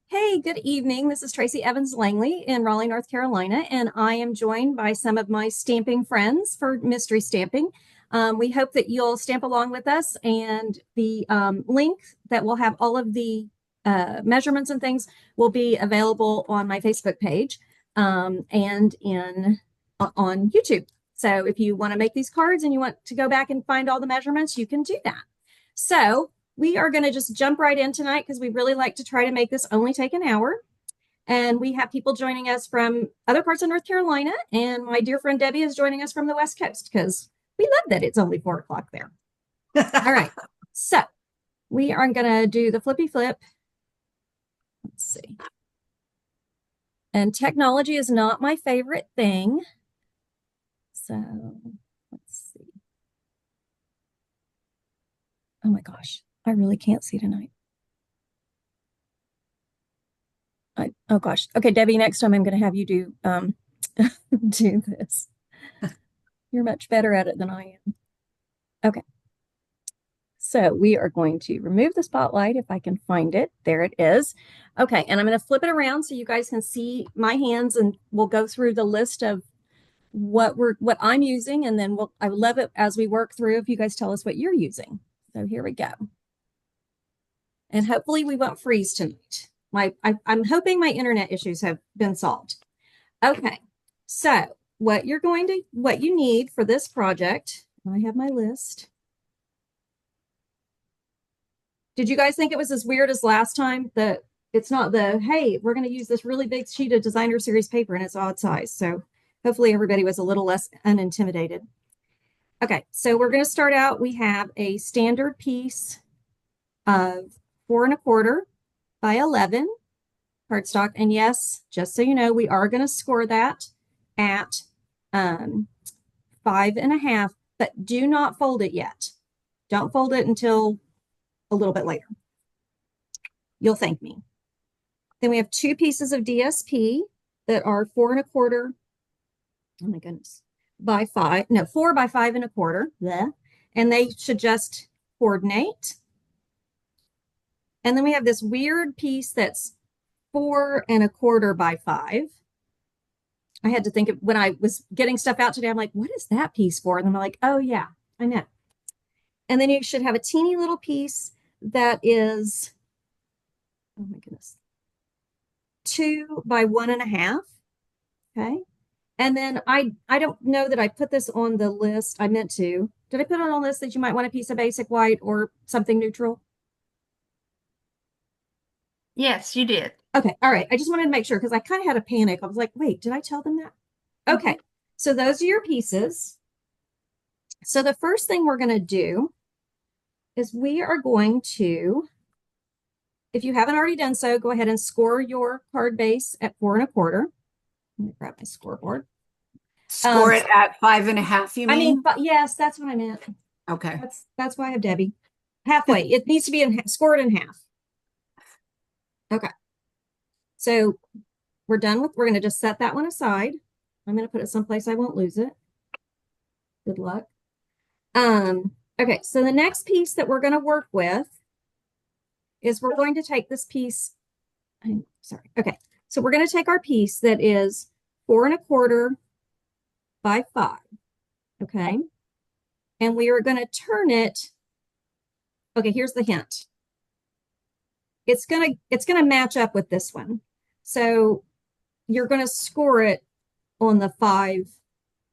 Hey, good evening. This is Tracy Evans Langley in Raleigh, North Carolina, and I am joined by some of my stamping friends for mystery stamping. We hope that you'll stamp along with us, and the link that will have all of the measurements and things will be available on my Facebook page and in on YouTube. So if you want to make these cards and you want to go back and find all the measurements, you can do that. So we are going to just jump right in tonight because we really like to try to make this only take an hour. And we have people joining us from other parts of North Carolina. And my dear friend Debbie is joining us from the West Coast because we love that it's only 4 o'clock there. All right. So we are going to do the flippy flip. Let's see. And technology is not my favorite thing. So let's see. Oh my gosh. I really can't see tonight. Oh gosh. Okay, Debbie, next time I'm going to have you do do this. You're much better at it than I am. Okay. So we are going to remove the spotlight if I can find it. There it is. Okay, and I'm going to flip it around so you guys can see my hands, and we'll go through the list of what I'm using, and then I love it as we work through if you guys tell us what you're using. So here we go. And hopefully we won't freeze tonight. I'm hoping my internet issues have been solved. Okay, so what you need for this project, I have my list. Did you guys think it was as weird as last time that it's not hey, we're going to use this really big sheet of designer series paper and it's odd size. So hopefully everybody was a little less unintimidated. Okay, so we're going to start out. We have a standard piece of 4¼ by 11 cardstock. And yes, just so you know, we are going to score that at 5½, but do not fold it yet. Don't fold it until a little bit later. You'll thank me. Then we have 2 pieces of DSP that are 4¼ oh my goodness, by 5, no, 4 by 5¼ bleh, and they should just coordinate. And then we have this weird piece that's 4¼ by 5. I had to think of when I was getting stuff out today, I'm like, what is that piece for? And I'm like, oh yeah, I know. And then you should have a teeny little piece that is, oh my goodness, 2 by 1½. Okay. And then I don't know that I put this on the list. I meant to. Did I put it on the list that you might want a piece of basic white or something neutral? Yes, you did. Okay. All right. I just wanted to make sure because I kind of had a panic. I was like, wait, did I tell them that? Okay. So those are your pieces. So the first thing we're going to do is we are going to, if you haven't already done so, go ahead and score your card base at 4¼ Let me grab my scoreboard. Score it at 5½, you mean? Yes, that's what I meant. Okay. That's why I have Debbie. Halfway. It needs to be scored in half. Okay. So we're going to just set that one aside. I'm going to put it someplace I won't lose it. Good luck. Okay, so the next piece that we're going to work with is we're going to take this piece. I'm sorry. Okay, so we're going to take our piece that is 4¼ by 5. Okay, and we are going to turn it. Okay, here's the hint. It's gonna match up with this one. So you're going to score it on the 5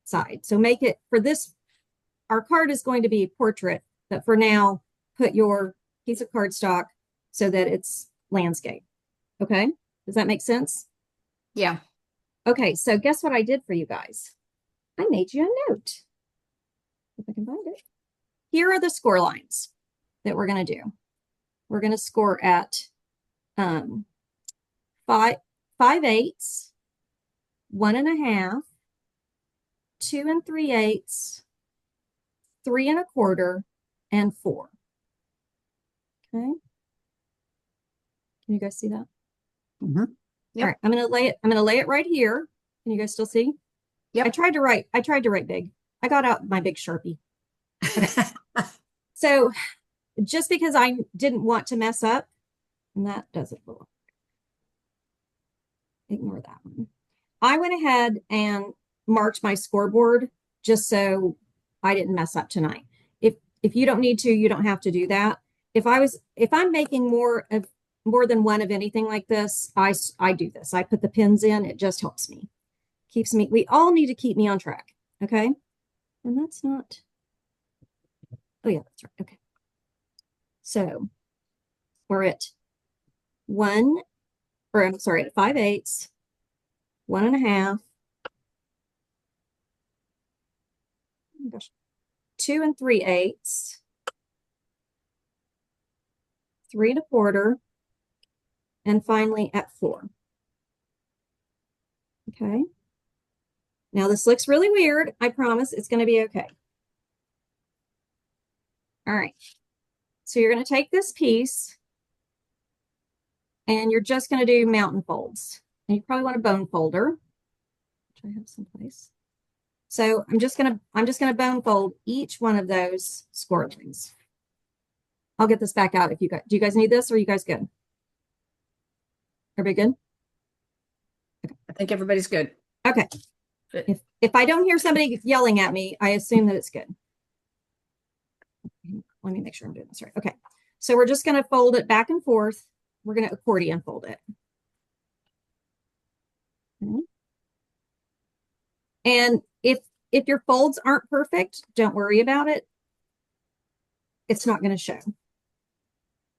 side. So make it for this. Our card is going to be portrait, but for now, put your piece of cardstock so that it's landscape. Okay, does that make sense? Yeah. Okay, so guess what I did for you guys? I made you a note. If I can find it. Here are the score lines that we're going to do. We're going to score at 5/8, 1½, 2 3/8, 3¼ and 4. Okay. Can you guys see that? Mm-hmm. Yep. All right, I'm gonna lay it right here. Can you guys still see? Yep. I tried to write big. I got out my big Sharpie. Okay. So just because I didn't want to mess up, and that does it. ignore that one. I went ahead and marked my scoreboard just so I didn't mess up tonight. If you don't need to, you don't have to do that. If I'm making more than one of anything like this, I do this. I put the pins in. It just helps me. Keeps me, we all need to keep me on track. Okay. And that's not, oh yeah, that's right. Okay. So we're at at 5/8, 1.5. Oh my gosh, 2 3/8, 3 1/4, and finally at 4. Okay. Now this looks really weird. I promise it's going to be okay. All right. So you're going to take this piece and you're just going to do mountain folds. And you probably want a bone folder, which I have someplace. So I'm just gonna bone fold each one of those score lines. I'll get this back out if you guys, do you guys need this or are you guys good? Everybody good? Okay. I think everybody's good. Okay. If I don't hear somebody yelling at me, I assume that it's good. Let me make sure I'm doing this right. Okay. So we're just gonna fold it back and forth. We're gonna accordion fold it. Okay. And if your folds aren't perfect, don't worry about it. It's not going to show.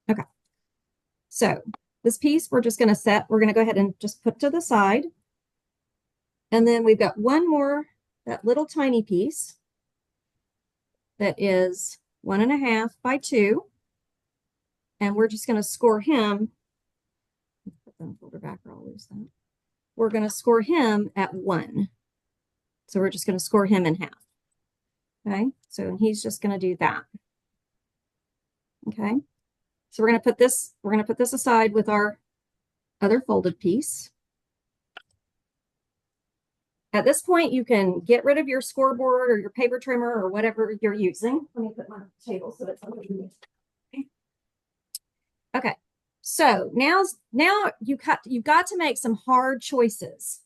Okay. So this piece we're just going to we're going to go ahead and just put to the side. And then we've got one more, that little tiny piece that is 1.5 by 2. And we're just going to score him. Put the folder back or I'll lose that. We're going to score him at 1. So we're just going to score him in half. Okay. So he's just going to do that. Okay. So we're going to put this aside with our other folded piece. At this point, you can get rid of your scoreboard or your paper trimmer or whatever you're using. Let me put my table so it's underneath. Okay. So now you've got to make some hard choices.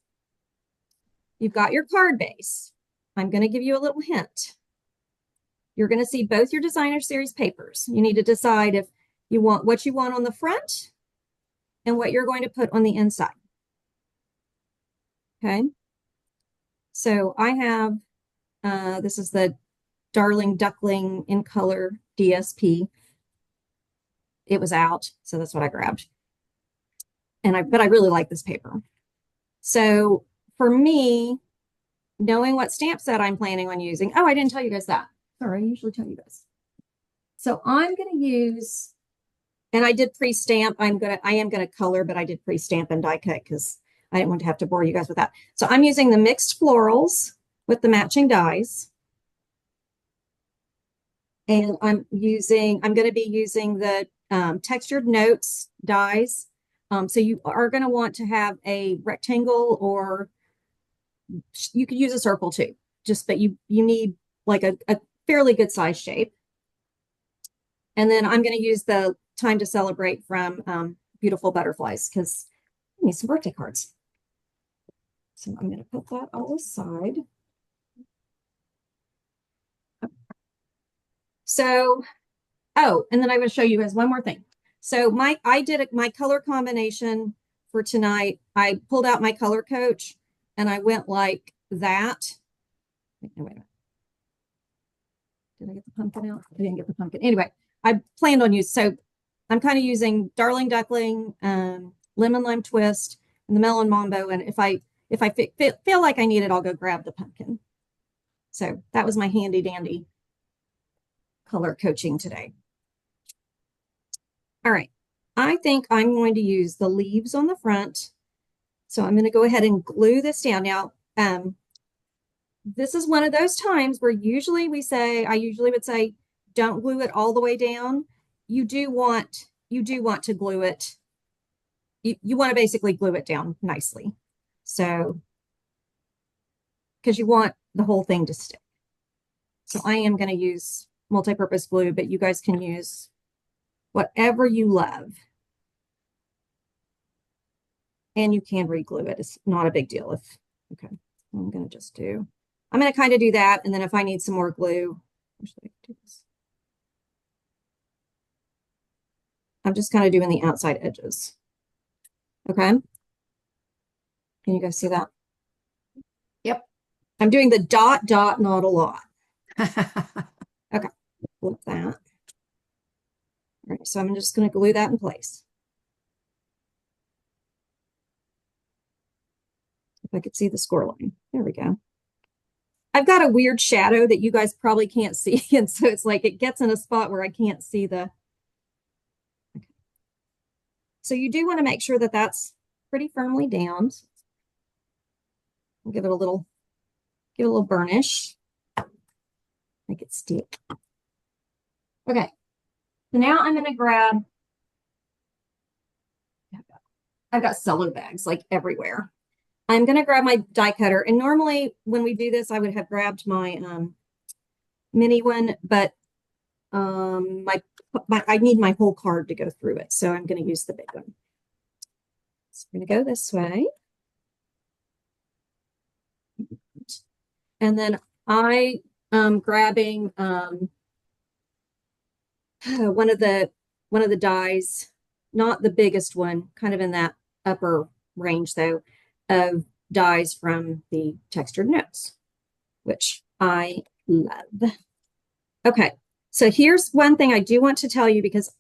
You've got your card base. I'm going to give you a little hint. You're going to see both your designer series papers. You need to decide if you want what you want on the front and what you're going to put on the inside. Okay. So I have, this is the Darling Duckling in color DSP. It was out, so that's what I grabbed. But I really like this paper. So for me, knowing what stamp set I'm planning on using, oh, I didn't tell you guys that. Sorry, I usually tell you guys. So I'm going to use, and I did pre-stamp. I am going to color, but I did pre-stamp and die cut because I didn't want to have to bore you guys with that. So I'm using the mixed florals with the matching dies. And I'm going to be using the textured notes dies. So you are going to want to have a rectangle, or you could use a circle too, but you need like a fairly good size shape. And then I'm going to use the Time to Celebrate from Beautiful Butterflies because I need some birthday cards. So I'm going to put that all aside. So, oh, and then I'm going to show you guys one more thing. So I did my color combination for tonight. I pulled out my color coach and I went like that. Wait a minute. Did I get the pumpkin out? I didn't get the pumpkin. Anyway, I planned on using, so I'm kind of using Darling Duckling, Lemon Lime Twist, and the Melon Mambo. And if I feel like I need it, I'll go grab the pumpkin. So that was my handy dandy color coaching today. All right. I think I'm going to use the leaves on the front. So I'm going to go ahead and glue this down. Now, this is one of those times where I usually would say, don't glue it all the way down. You do want to glue it. You want to basically glue it down nicely. So, because you want the whole thing to stick. So I am going to use multi-purpose glue, but you guys can use whatever you love. and you can re-glue it. It's not a big deal okay. I'm going to kind of do that. And then if I need some more glue, actually, I can do this. I'm just kind of doing the outside edges. Okay. Can you guys see that? Yep. I'm doing the dot, not a lot. Okay. Flip that. All right. So I'm just going to glue that in place. If I could see the score line. There we go. I've got a weird shadow that you guys probably can't see. And so it's like it gets in a spot where I can't see the. Okay. So you do want to make sure that that's pretty firmly down. We'll give it a little burnish. Make it stick. Okay. So now I'm going to grab, I've got cello bags like everywhere. I'm going to grab my die cutter. And normally when we do this, I would have grabbed my mini one, but I need my whole card to go through it. So I'm going to use the big one. So I'm going to go this way. And then I am grabbing one of the dies, not the biggest one, kind of in that upper range though, of dies from the textured notes, which I love. Okay, so here's one thing I do want to tell you, because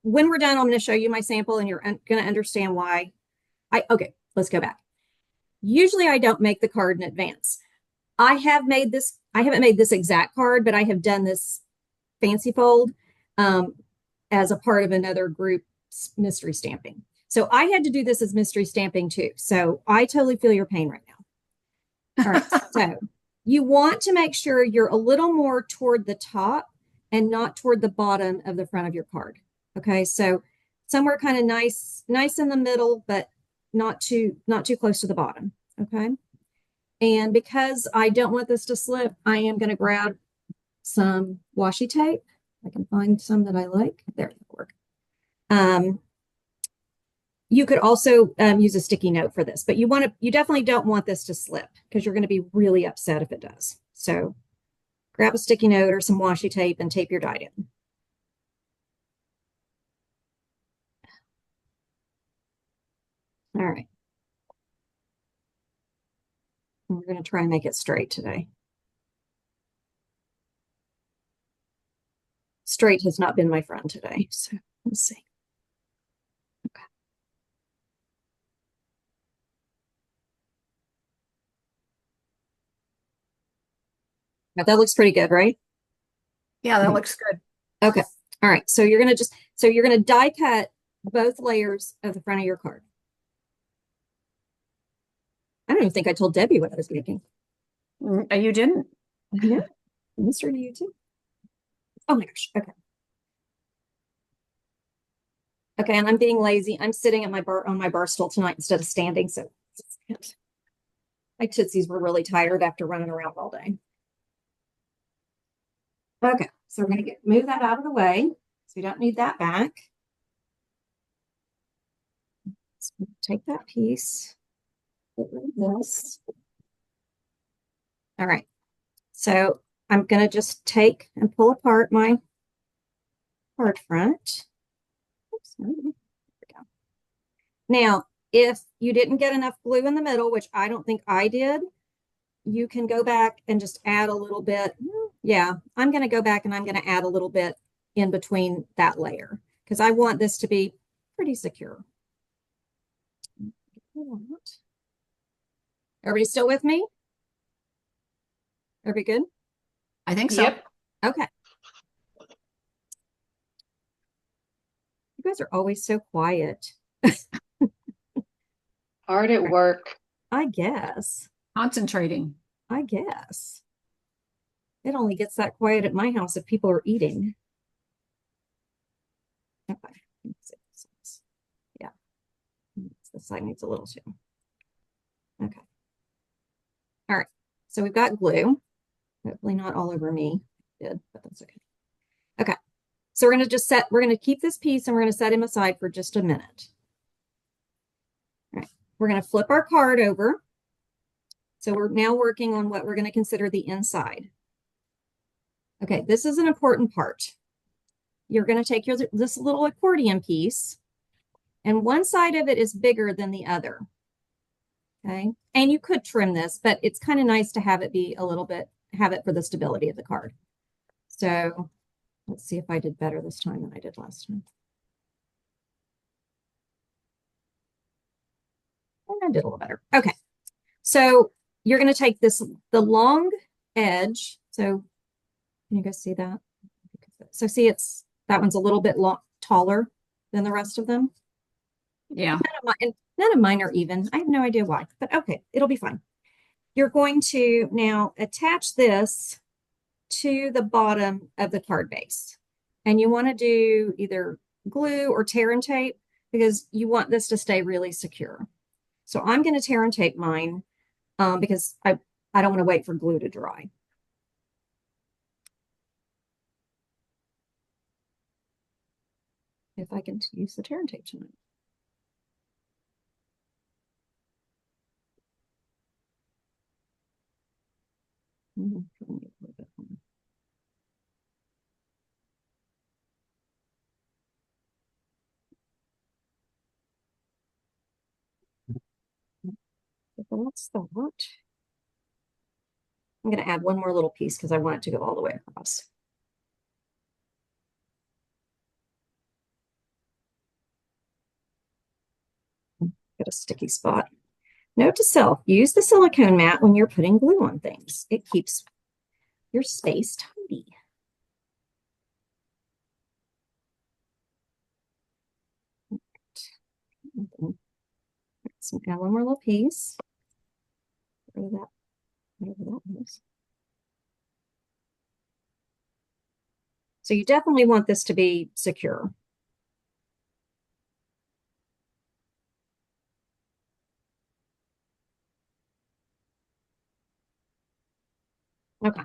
when we're done, I'm going to show you my sample and you're going to understand why. Okay, let's go back. Usually I don't make the card in advance. I haven't made this exact card, but I have done this fancy fold as a part of another group's mystery stamping. So I had to do this as mystery stamping too. So I totally feel your pain right now. All right, so you want to make sure you're a little more toward the top and not toward the bottom of the front of your card. Okay, so somewhere kind of nice in the middle, but not too close to the bottom. Okay. And because I don't want this to slip, I am going to grab some washi tape. I can find some that I like. There, it'll work. You could also use a sticky note for this, but you definitely don't want this to slip because you're going to be really upset if it does. So grab a sticky note or some washi tape and tape your die down. All right. We're going to try and make it straight today. Straight has not been my friend today, so let's see. Okay. Now that looks pretty good, right? Yeah, that looks good. Okay. All right. So you're going to die cut both layers of the front of your card. I don't even think I told Debbie what I was making. You didn't? Yeah. Mr. to you too. Oh my gosh. Okay. Okay, and I'm being lazy. I'm sitting at on my bar stool tonight instead of standing. So my tootsies were really tired after running around all day. Okay, so we're going to move that out of the way. So we don't need that back. So take that piece. Get rid of this. All right. So I'm going to just take and pull apart my card front. Oops, there we go. Now, if you didn't get enough glue in the middle, which I don't think I did, you can go back and just add a little bit. Yeah, I'm going to go back and I'm going to add a little bit in between that layer because I want this to be pretty secure. Everybody still with me? Everybody good? I think so. Yep. Okay. You guys are always so quiet. Hard at work. I guess. Concentrating. I guess. It only gets that quiet at my house if people are eating. Okay. Yeah. This side needs a little too. Okay. All right. So we've got glue. Hopefully not all over me. Did, but that's okay. Okay. So we're going to keep this piece and we're going to set him aside for just a minute. All right. we're going to flip our card over. So we're now working on what we're going to consider the inside. Okay, this is an important part. You're going to take this little accordion piece, and one side of it is bigger than the other. Okay, and you could trim this, but it's kind of nice to have it be a little bit, have it for the stability of the card. So let's see if I did better this time than I did last time. And I did a little better. Okay, so you're going to take the long edge. So can you guys see that? So see, that one's a little bit taller than the rest of them. Yeah. None of mine are even. I have no idea why, but okay, it'll be fine. You're going to now attach this to the bottom of the card base. And you want to do either glue or tear and tape because you want this to stay really secure. So I'm going to tear and tape mine because I don't want to wait for glue to dry. If I can use the tear and tape tonight. That's that. I'm going to add one more little piece because I want it to go all the way across. Got a sticky spot. Note to self, use the silicone mat when you're putting glue on things. It keeps your space tidy. So add one more little piece. Whatever that is. So you definitely want this to be secure. Okay.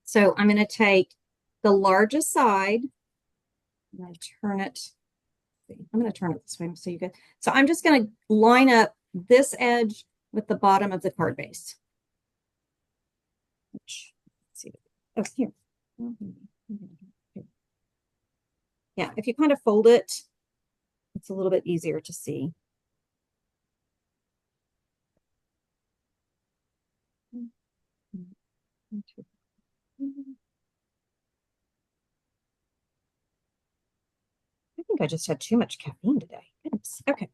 So I'm going to take the largest side and I turn it. I'm going to turn it this way so you can. So I'm just going to line up this edge with the bottom of the card base. Let's see. Oh, here. Yeah, if you kind of fold it, it's a little bit easier to see. I think I just had too much caffeine today. Goodness. Okay.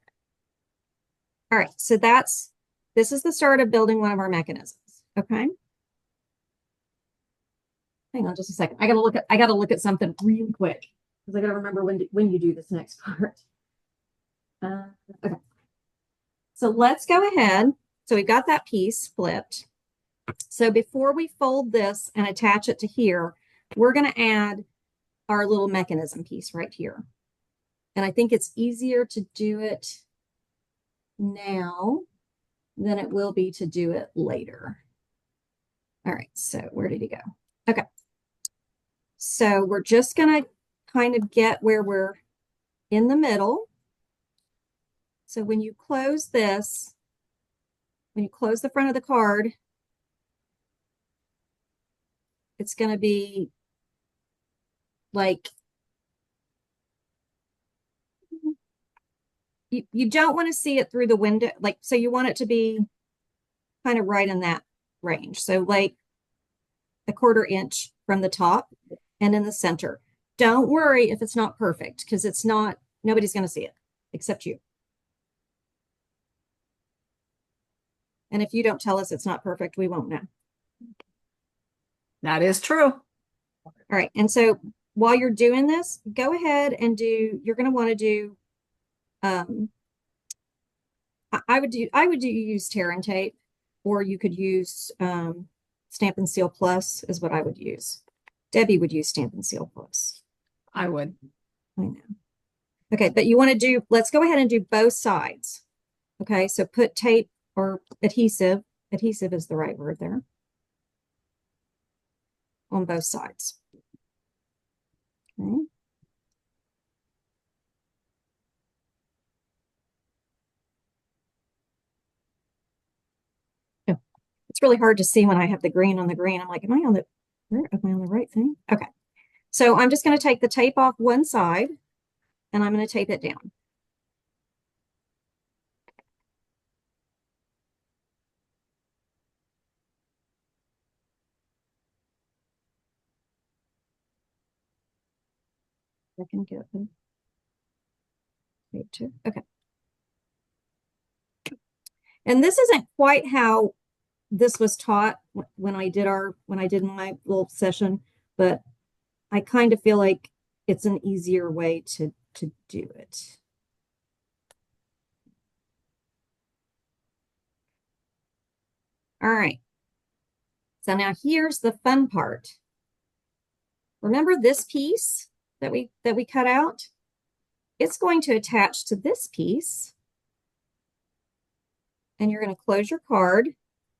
All right. So this is the start of building one of our mechanisms. Okay. Hang on just a second. I gotta look at something real quick because I gotta remember when you do this next part. Okay. So let's go ahead. So we've got that piece flipped. So before we fold this and attach it to here, we're going to add our little mechanism piece right here. And I think it's easier to do it now than it will be to do it later. All right, so where did he go? Okay. So we're just going to kind of get where we're in the middle. So when you close this, when you close the front of the card, it's going to be like, you don't want to see it through the window. Like, so you want it to be kind of right in that range. So like a 1/4 inch from the top and in the center. Don't worry if it's not perfect because it's not, nobody's going to see it except you. And if you don't tell us it's not perfect, we won't know. That is true. All right. And so while you're doing this, go ahead and you're going to want to do, I would use tear and tape, or you could use Stamp and Seal Plus is what I would use. Debbie would use Stamp and Seal Plus. I would. I know. Okay, but you want to do, let's go ahead and do both sides. Okay, so put tape or adhesive is the right word there, on both sides. Okay. It's really hard to see when I have the green on the green. I'm like, am I on the right thing? Okay. So I'm just going to take the tape off one side and I'm going to tape it down. I can get the tape too. Okay. And this isn't quite how this was taught when I did my little session, but I kind of feel like it's an easier way to do it. All right. So now here's the fun part. Remember this piece that we cut out? It's going to attach to this piece, and you're going to close your card,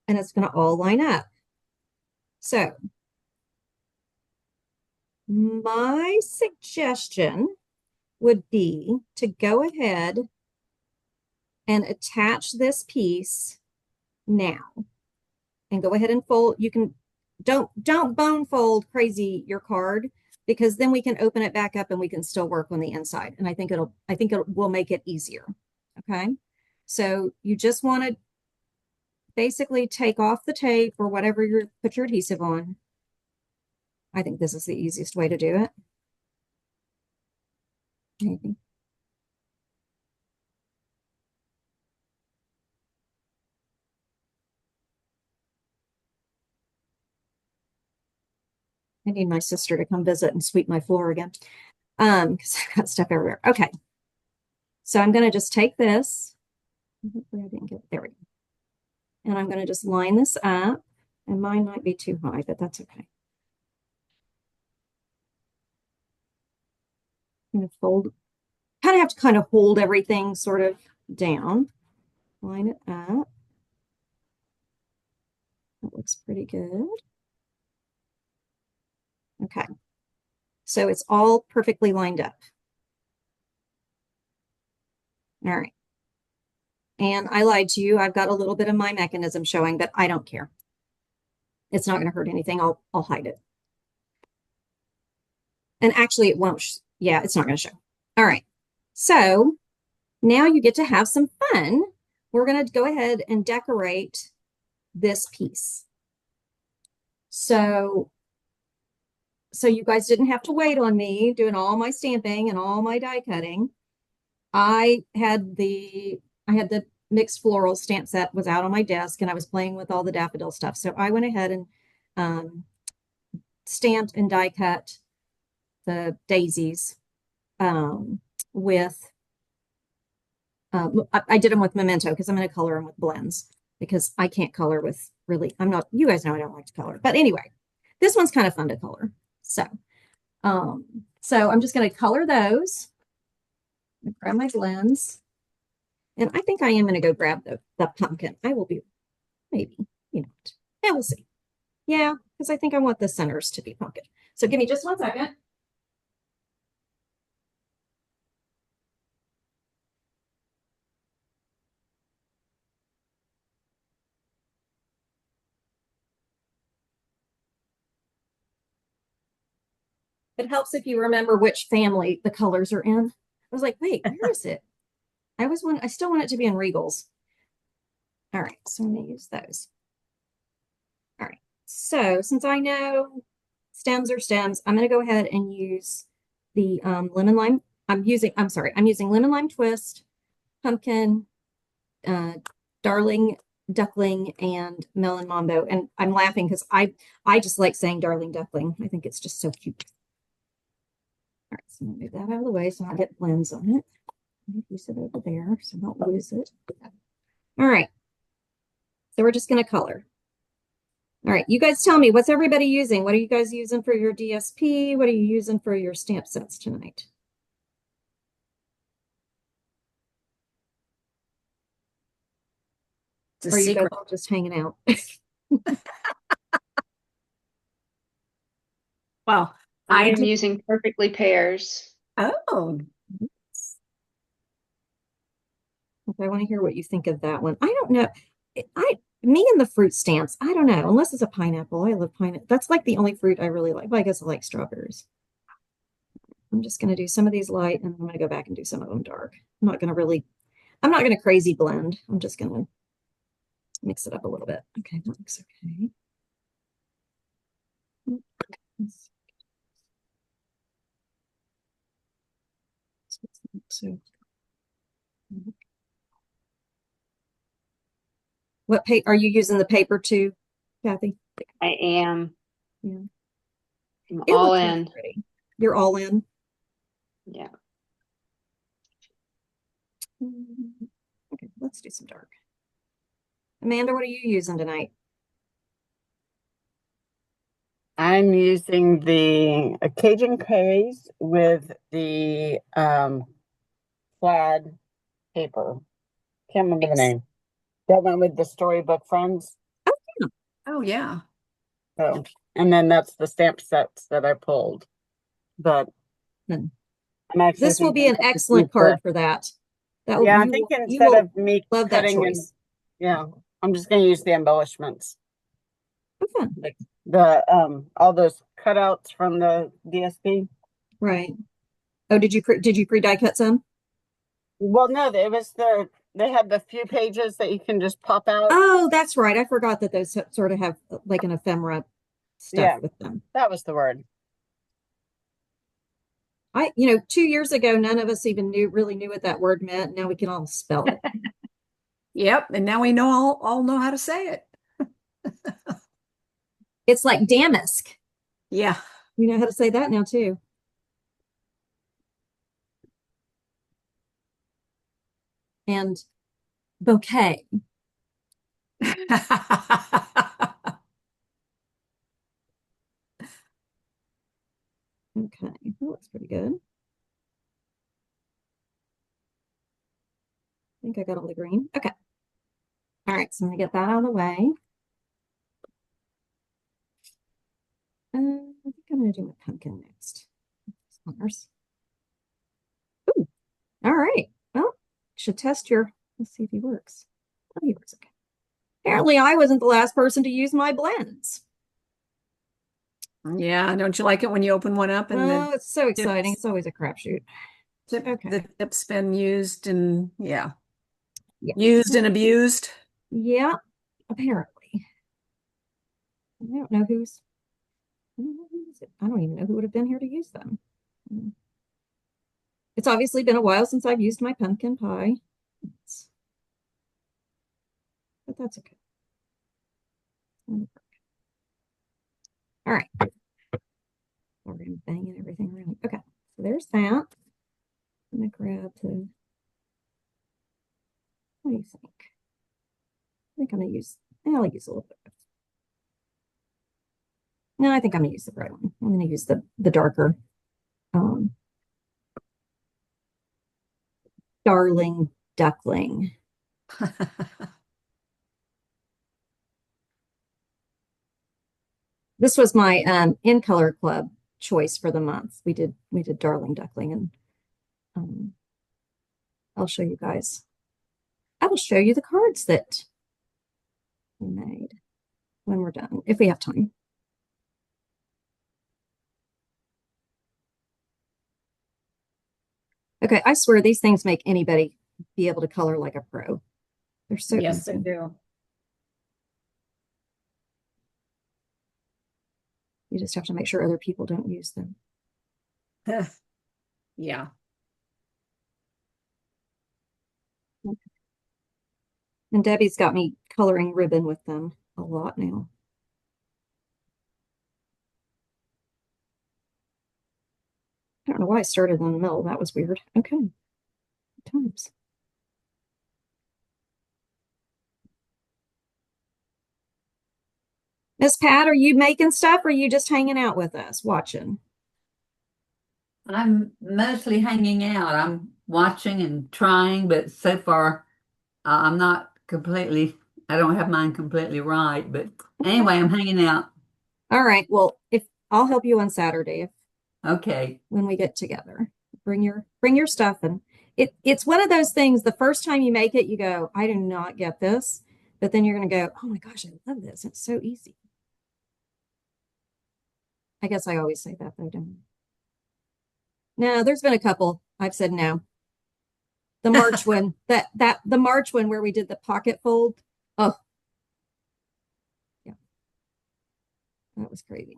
and it's going to all line up. So my suggestion would be to go ahead and attach this piece now. And go ahead and fold. You can don't bone fold crazy your card, because then we can open it back up and we can still work on the inside. And I think it will make it easier. Okay. So you just want to basically take off the tape or whatever you put your adhesive on. I think this is the easiest way to do it. Maybe. I need my sister to come visit and sweep my floor again. Because I've got stuff everywhere. Okay. So I'm going to just take this. Hopefully I didn't get there we go. And I'm going to just line this up. And mine might be too high, but that's okay. I'm going to fold, kind of have to kind of hold everything sort of down. Line it up. That looks pretty good. Okay. So it's all perfectly lined up. All right. And I lied to you. I've got a little bit of my mechanism showing, but I don't care. It's not going to hurt anything. I'll hide it. And actually it won't. Yeah, it's not going to show. All right. So now you get to have some fun. We're going to go ahead and decorate this piece. So you guys didn't have to wait on me doing all my stamping and all my die cutting. I had the mixed floral stamp set was out on my desk, and I was playing with all the daffodil stuff. So I went ahead and stamped and die cut the daisies with I did them with Memento because I'm going to color them with blends, because I can't color with you guys know I don't like to color. But anyway, this one's kind of fun to color. So I'm just going to color those. Grab my blends. And I think I am going to go grab the pumpkin. I will be, maybe, yeah, we'll see. Yeah, because I think I want the centers to be pumpkin. So give me just 1 second. It helps if you remember which family the colors are in. I was like, wait, where is it? I still want it to be in Regals. All right, so I'm going to use those. All right, so since I know stems are stems, I'm going to go ahead and use the lemon lime. I'm using lemon lime twist, pumpkin, darling duckling, and melon mambo. And I'm laughing because I just like saying darling duckling. I think it's just so cute. All right, so I'm gonna move that out of the way so I don't get blends on it. Use it over there so I don't lose it. All right, so we're just going to color. All right, you guys tell me, what's everybody using? What are you guys using for your DSP? What are you using for your stamp sets tonight? It's Or a are you guys secret. all just hanging out? Well, I I am do. using Perfectly Pairs. Oh, Okay, I want to hear what you think of that one. I don't know. Me and the fruit stamps, I don't know, unless it's a pineapple. I love pineapple. That's like the only fruit I really like. Well, I guess I like strawberries. I'm just going to do some of these light and I'm going to go back and do some of them dark. I'm not going to crazy blend. I'm just going to mix it up a little bit. Okay, that looks okay. So, what paper are you using the paper to, Kathy? I am. Yeah. I'm It all looks really in. pretty. You're all in. Yeah. Okay, let's do some dark. Amanda, what are you using tonight? I'm using the Cajun Craze with the plaid paper. Can't remember the name. That one with the storybook friends. Oh, yeah. So, and then that's the stamp sets that I pulled. But Hmm. I'm actually This will be thinking an of excellent card for that. yeah, I'm thinking You instead will of me love that cutting and choice. yeah, I'm just gonna use the embellishments. Oh, fun. Like the all those cutouts from the DSP. Right. Oh, did you pre-die cut some? Well, no, it was they had the few pages that you can just pop out. Oh, that's right. I forgot that those sort of have like an ephemera stuff Yeah, with them. that was the word. 2 years ago, none of us even really knew what that word meant. Now we can all spell it. Yep. And now we know all know how to say it. It's like damask. Yeah. We know how to say that now too. And bouquet. Okay, that looks pretty good. I think I got all the green. Okay. All right, so I'm gonna get that out of the way. I think I'm gonna do my pumpkin next. Flowers. Ooh, all right. Well, should test let's see if he works. Oh, he works okay. Apparently I wasn't the last person to use my blends. Yeah. Don't you like it when you open one up and Oh, it's so exciting. tips- It's always a crapshoot. Okay. the tip's been used and Yeah. used and abused? Yeah, apparently. I don't know I don't even know who would have been here to use them. It's obviously been a while since I've used my pumpkin pie. But that's okay. All right. We're going to bang everything around. Okay, so there's that. I'm going to grab what do you think? I think I'm going to I'll use a little bit. No, I think I'm going to use the bright one. I'm going to use the darker darling duckling. This was my in color club choice for the month. We did darling duckling, and I'll show you guys. I will show you the cards that we made when we're done, if we have time. Okay, I swear these things make anybody be able to color like a pro. They're so Yes, they easy. do. You just have to make sure other people don't use them. Yeah. And Debbie's got me coloring ribbon with them a lot now. I don't know why I started in the middle. That was weird. Okay. Times. Miss Pat, are you making stuff or are you just hanging out with us watching? I'm mostly hanging out. I'm watching and trying, but so far I'm not completely, I don't have mine completely right. But anyway, I'm hanging out. All right. Well, if I'll help you on Saturday Okay. when we get together. Bring your stuff, and it's one of those things, the first time you make it, you go, I do not get this. But then you're going to go, oh my gosh, I love this. It's so easy. I guess I always say that though, don't I? No, there's been a couple I've said no. The March one, the March one where we did the pocket fold. Oh, yeah, that was crazy.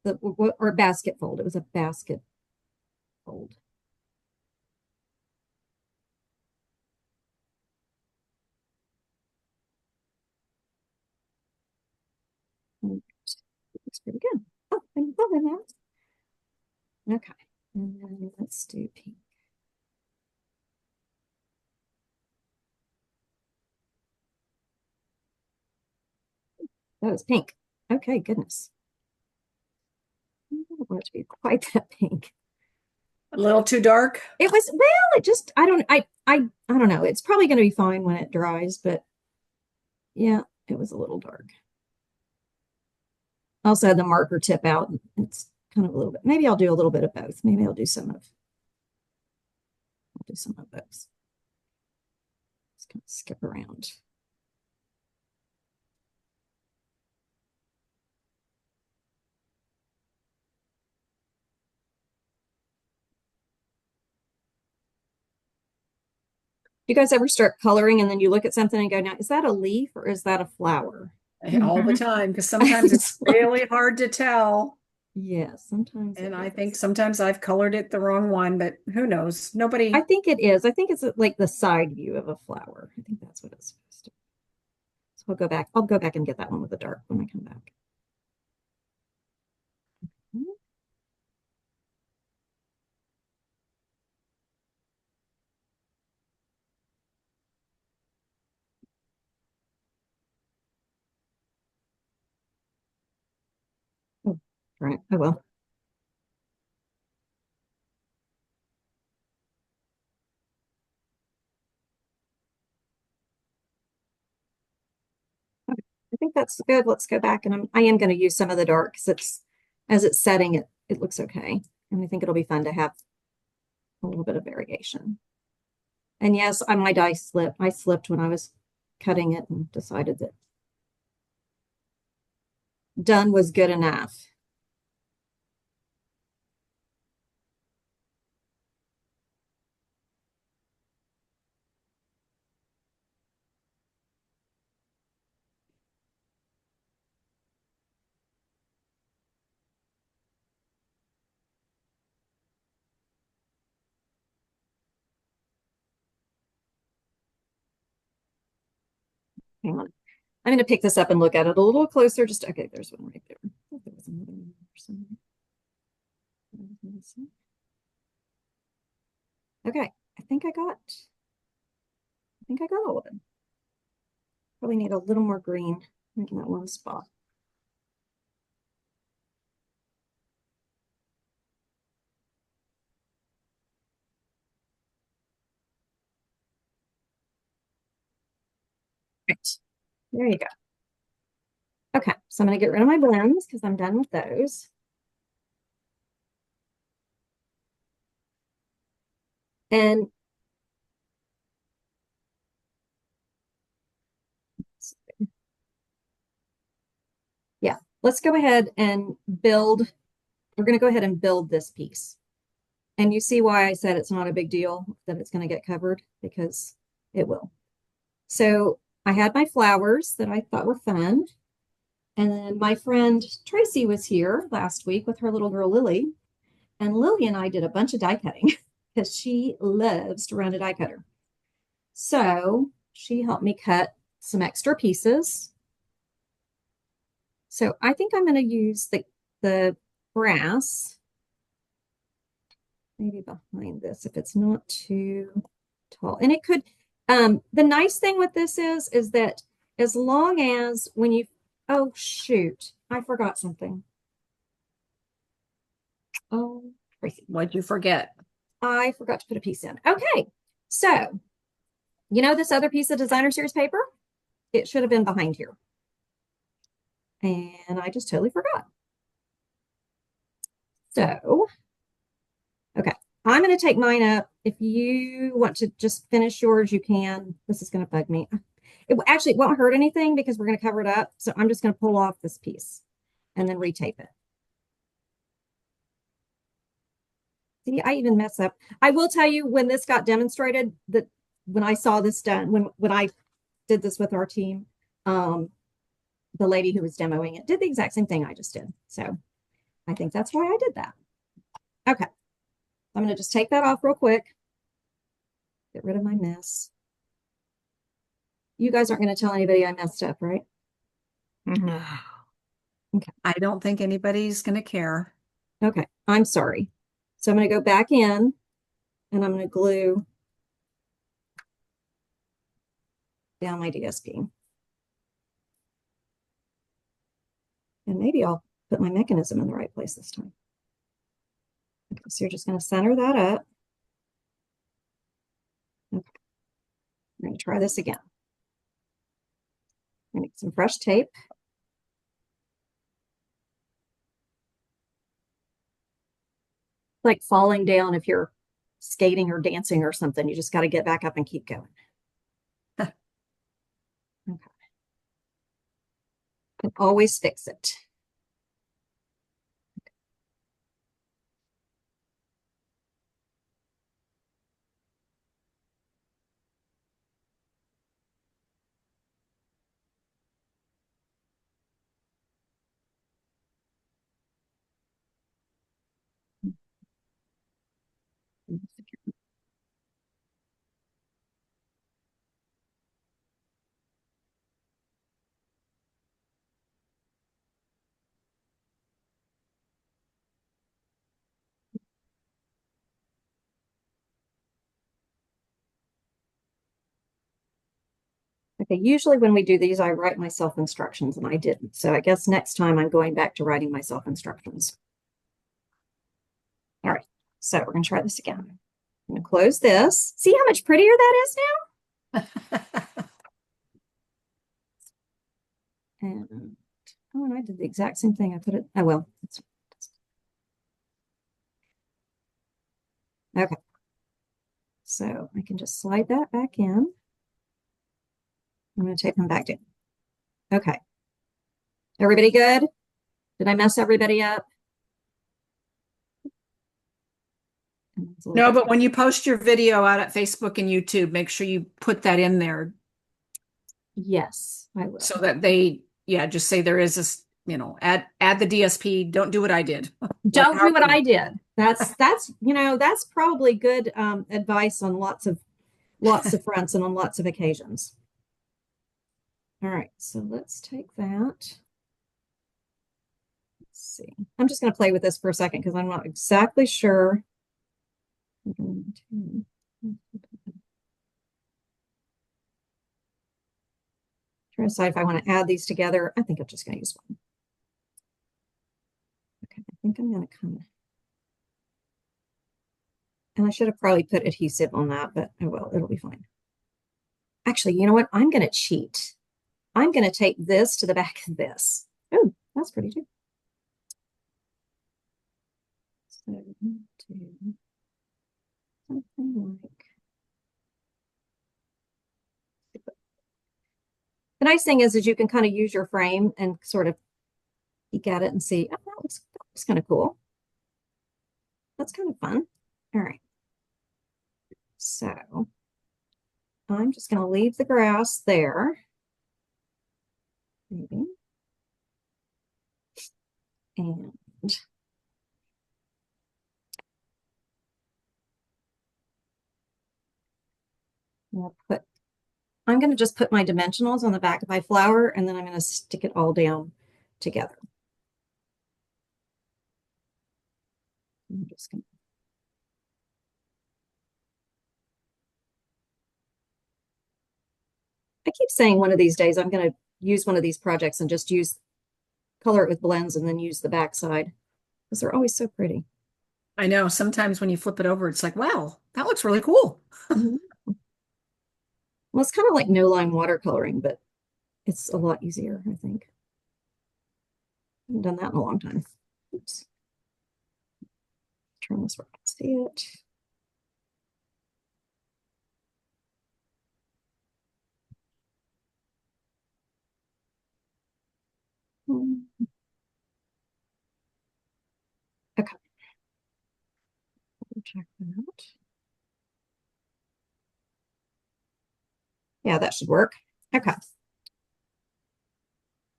Or basket fold. It was a basket fold. Looks pretty good. Oh, I'm loving that. Okay, and then let's do pink. That was pink. Okay, goodness. I don't want it to be quite that pink. A little too dark. It was, well, it just, I don't know. It's probably going to be fine when it dries, but yeah, it was a little dark. I also had the marker tip out. And it's kind of a little bit, maybe I'll do a little bit of both. Maybe I'll do some of those. Just kind of skip around. You guys ever start coloring and then you look at something and go, now, is that a leaf or is that a flower? All the time, because sometimes it's really hard to tell. Yeah, sometimes. And I think sometimes I've colored it the wrong one, but who knows? Nobody. I think it is. I think it's like the side view of a flower. I think that's what it's supposed to be. So I'll go back. I'll go back and get that one with the dark when I come back. Oh, right. Oh well. Okay. I think that's good. Let's go back, and I am going to use some of the dark because it's as it's setting. It looks okay, and I think it'll be fun to have a little bit of variation. And yes, my die slipped. I slipped when I was cutting it and decided that done was good enough. Hang on. I'm going to pick this up and look at it a little closer. Just okay, there's one right there. I thought there was another one somewhere. Okay, I think I got all of them. Probably need a little more green in that one spot. Right. There you go. Okay, so I'm going to get rid of my blends because I'm done with those. And yeah, let's go ahead and build. We're going to go ahead and build this piece. And you see why I said it's not a big deal that it's going to get covered, because it will. So I had my flowers that I thought were fun. And then my friend Tracy was here last week with her little girl Lily. And Lily and I did a bunch of die cutting because she loves to run a die cutter. So she helped me cut some extra pieces. So I think I'm going to use the brass maybe behind this if it's not too tall. And it could, the nice thing with this is that as long as when you, oh shoot, I forgot something. Oh, crazy. What'd you forget? I forgot to put a piece in. Okay, so you know this other piece of designer series paper? It should have been behind here. And I just totally forgot. So, okay, I'm going to take mine up. If you want to just finish yours, you can. This is going to bug me. Actually, it won't hurt anything because we're going to cover it up. So I'm just going to pull off this piece and then retape it. See, I even mess up. I will tell you when this got demonstrated that when I saw this done, when I did this with our team, the lady who was demoing it did the exact same thing I just did. So I think that's why I did that. Okay. I'm going to just take that off real quick. Get rid of my mess. You guys aren't going to tell anybody I messed up, right? Okay. I don't think anybody's going to care. Okay. I'm sorry. So I'm going to go back in and I'm going to glue down my DSP. And maybe I'll put my mechanism in the right place this time. Okay, so you're just going to center that up. Okay. I'm going to try this again. I'm going to get some fresh tape. Like falling down if you're skating or dancing or something. You just got to get back up and keep going. Okay. And always fix it. Okay, usually when we do these, I write myself instructions and I didn't. So I guess next time I'm going back to writing myself instructions. All right, so we're going to try this again. I'm going to close this. See how much prettier that is now? And oh, and I did the exact same thing. I put it, oh, well. Okay. So I can just slide that back in. I'm going to take them back down. Okay. Everybody good? Did I mess everybody up? No, but when you post your video out at Facebook and YouTube, make sure you put that in there. Yes, I will. So that they, yeah, just say there is this, add the DSP. Don't do what I did. Don't do what I did. That's that's probably good advice on lots of fronts and on lots of occasions. All right, so let's take that. Let's see. I'm just going to play with this for a second because I'm not exactly sure. Try to decide if I want to add these together. I think I'm just going to use one. Okay, I think I'm going to kind of, and I should have probably put adhesive on that, but oh well, it'll be fine. Actually, you know what? I'm going to cheat. I'm going to take this to the back of this. Oh, that's pretty too. So do something like. The nice thing is you can kind of use your frame and sort of peek at it and see, oh, that looks kind of cool. That's kind of fun. All right. So I'm just going to leave the grass there. Maybe. And I'm going to just put my dimensionals on the back of my flower and then I'm going to stick it all down together. I'm just going to. I keep saying one of these days I'm going to use one of these projects and just color it with blends and then use the backside because they're always so pretty. I know sometimes when you flip it over, it's like, wow, that looks really cool. Mm-hmm. Well, it's kind of like no line watercoloring, but it's a lot easier, I think. I haven't done that in a long time. Oops. Turn this where I can see it. Okay. Check that out. Yeah, that should work. Okay.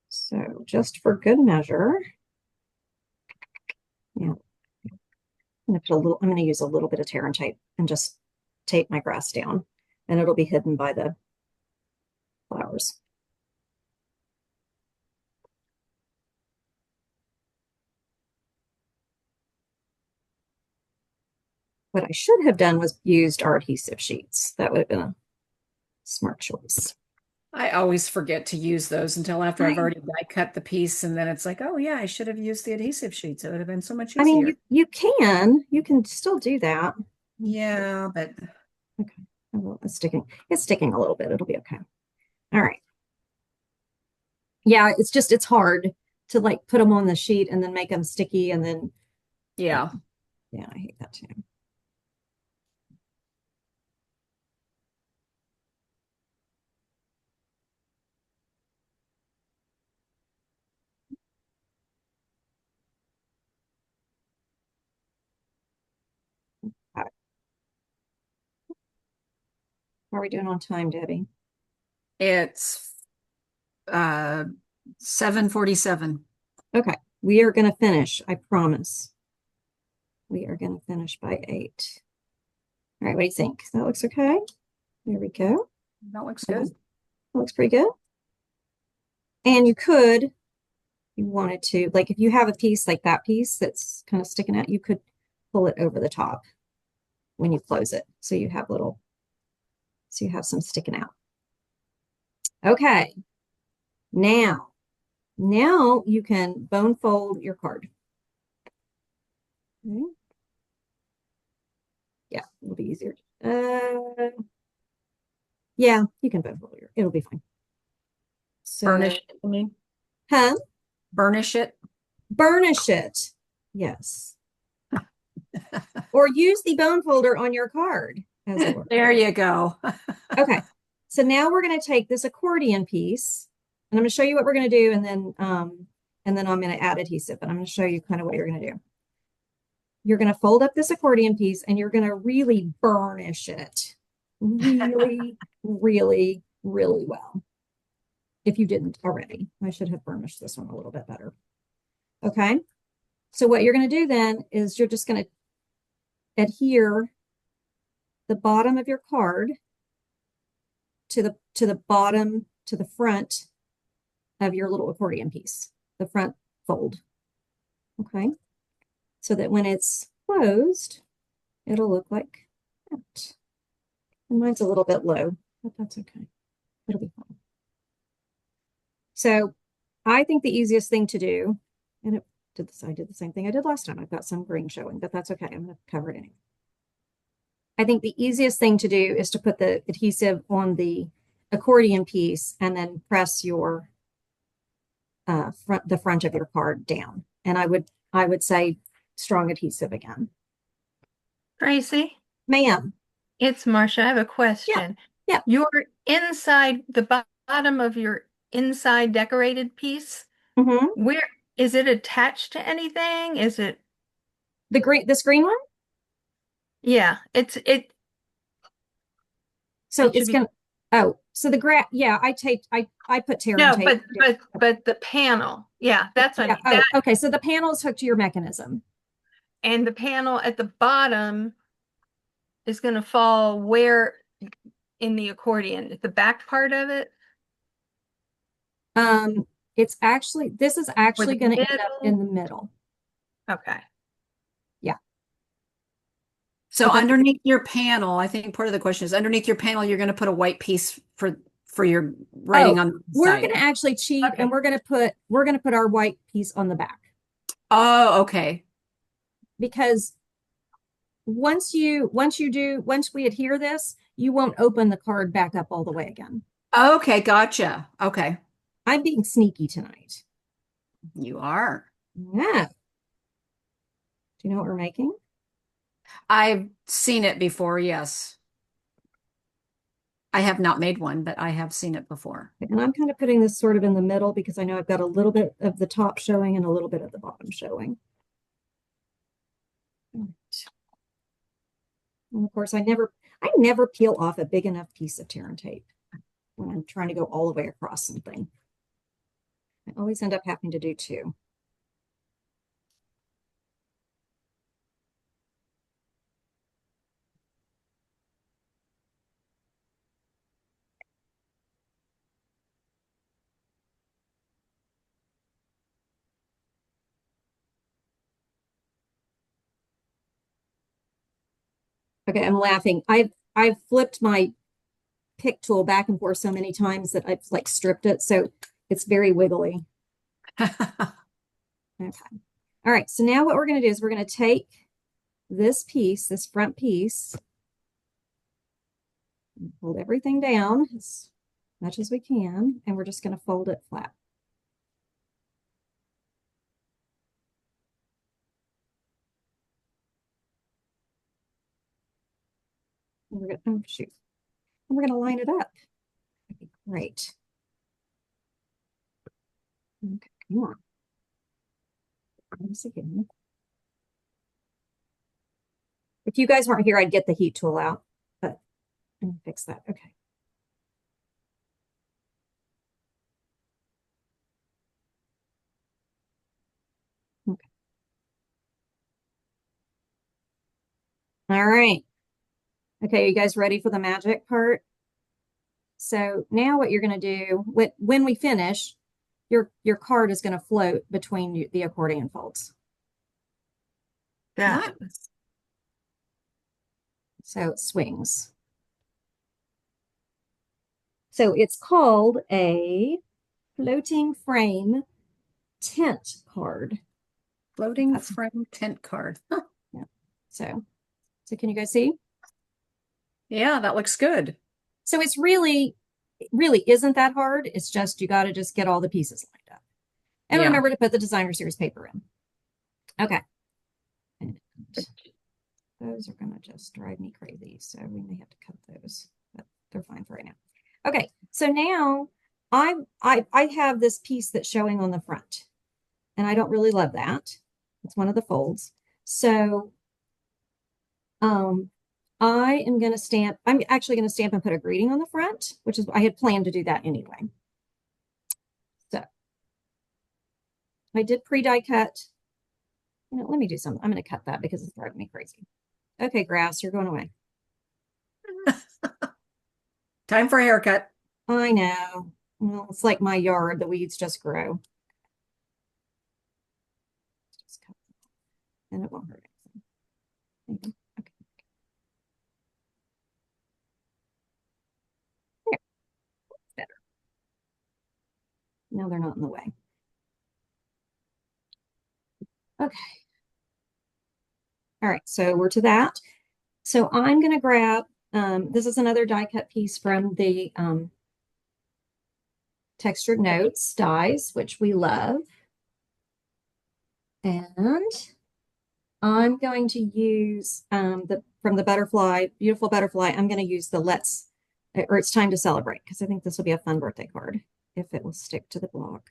So just for good measure, yeah, I'm going to use a little bit of tear and tape and just tape my grass down, and it'll be hidden by the flowers. What I should have done was used our adhesive sheets. That would have been a smart choice. I always forget to use those until after I've already die cut the piece, and then it's like, oh yeah, I should have used the adhesive sheets. It would have been so much I mean, easier. you can still do that. Yeah, but Okay. Well, it's sticking a little bit. It'll be okay. All right. Yeah, it's hard to like put them on the sheet and then make them sticky and then yeah. yeah, I hate that too. All right. How are we doing on time, Debbie? It's 7:47. Okay, we are going to finish. I promise. We are going to finish by 8. All right, what do you think? That looks okay. There we go. That looks good. That looks pretty good. And you could, if you wanted to, like if you have a piece like that piece that's kind of sticking out, you could pull it over the top when you close it. So you have some sticking out. Okay. Now you can bone fold your card. Okay. Yeah, it'll be easier. Yeah, you can bone fold it'll be fine. So, Burnish it, I mean. huh? Burnish it. Burnish it. Yes. Or use the bone folder on your card as it were. There you go. Okay. So now we're going to take this accordion piece and I'm going to show you what we're going to do and then I'm going to add adhesive, but I'm going to show you kind of what you're going to do. You're going to fold up this accordion piece and you're going to really burnish it really, really, really well. If you didn't already, I should have burnished this one a little bit better. Okay. So what you're going to do then is you're just going to adhere the bottom of your card to the front of your little accordion piece, the front fold. Okay. So that when it's closed, it'll look like that. And mine's a little bit low, but that's okay. It'll be fine. So I think the easiest thing to do, and I did the same thing I did last time. I've got some green showing, but that's okay. I'm going to cover it anyway. I think the easiest thing to do is to put the adhesive on the accordion piece and then press your the front of your card down. And I would say strong adhesive again. Tracy, Ma'am. it's Marcia. I have a question. Yeah. Your inside, the bottom of your inside decorated piece, Mm-hmm. where is it attached to anything? Is it? This green one? Yeah, So it should it's be. gonna, so yeah, I put tear and No, tape. but the panel. Yeah, that's what I Yeah. mean. Okay. So the panel is hooked to your mechanism. And the panel at the bottom is going to fall where in the accordion? At the back part of it? This is actually going to end up middle? in the middle. Okay. Yeah. So Okay. underneath your panel, I think part of the question is underneath your panel, you're going to put a white piece for your writing on the we're side. going to actually cheat Okay. and we're going to put our white piece on the back. Oh, okay. Because once we adhere this, you won't open the card back up all the way again. Okay, gotcha. Okay. I'm being sneaky tonight. You are. Yeah. Do you know what we're making? I've seen it before, yes. I have not made one, but I have seen it before. And I'm kind of putting this sort of in the middle because I know I've got a little bit of the top showing and a little bit of the bottom showing. And of course, I never peel off a big enough piece of tear and tape when I'm trying to go all the way across something. I always end up having to do two. Okay, I'm laughing. I've flipped my pick tool back and forth so many times that I've like stripped it, so it's very wiggly. Okay. All right, so now what we're going to do is we're going to take this piece, this front piece, hold everything down as much as we can, and we're just going to fold it flat. And we're going to, oh shoot, and we're going to line it up. Okay, great. Okay, come on. Once again. If you guys weren't here, I'd get the heat tool out, but let me fix that. Okay. Okay. All right. Okay, you guys ready for the magic part? So now what you're going to do when we finish, your card is going to float between the accordion folds. Yeah. So it swings. So it's called a floating frame tent card. Floating frame tent card. Huh. Yeah. So can you guys see? Yeah, that looks good. So it's really isn't that hard. It's just you got to just get all the pieces lined up. And Yeah. remember to put the designer series paper in. Okay. And those are going to just drive me crazy. So we may have to cut those, but they're fine for right now. Okay. So now I have this piece that's showing on the front, and I don't really love that. It's one of the folds. So I am going to stamp. I'm actually going to stamp and put a greeting on the front, which is I had planned to do that anyway. So I did pre-die cut. You know, let me do something. I'm going to cut that because it's driving me crazy. Okay, grass, you're going away. Time for a haircut. I know. Well, it's like my yard. The weeds just grow. Just cut them off, and it won't hurt anything. Okay. There. That's better. Now they're not in the way. Okay. All right, so we're to that. So I'm going to grab, this is another die cut piece from the Textured Notes dies, which we love. And I'm going to use from the butterfly, beautiful butterfly, I'm going to use the It's Time to Celebrate, because I think this will be a fun birthday card if it will stick to the block.